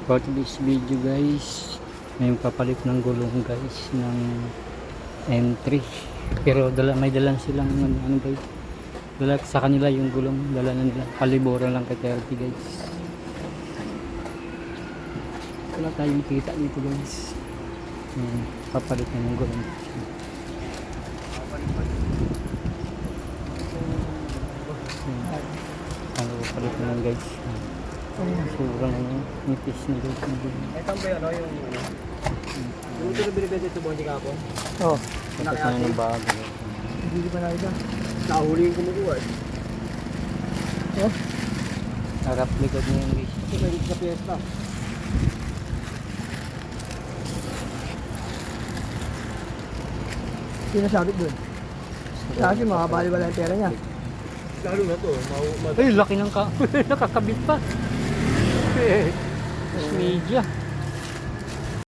For this video guys, may papalit ng gulong guys ng M3. Pero may dalan silang ano guys. Dala sa kanila yung gulong, dala na nila. Kaliburan lang kay 30 guys. Wala tayong kita dito guys. Papalit na ng gulong. Ano papalit na lang guys. Sobrang nipis na guys. Ito ba yun, yung ito na binibenta ito buwan ka po? Oo. Tapos na ng bago. Hindi pa nakita. Nahuli yung kumukuha eh. Harap likod niya yung guys. Ito may sa piyesta. Sinasabit dun. Kasi makabali wala yung pera niya. Lalo na to. Ay, laki ng nakakabit pa. Mas media.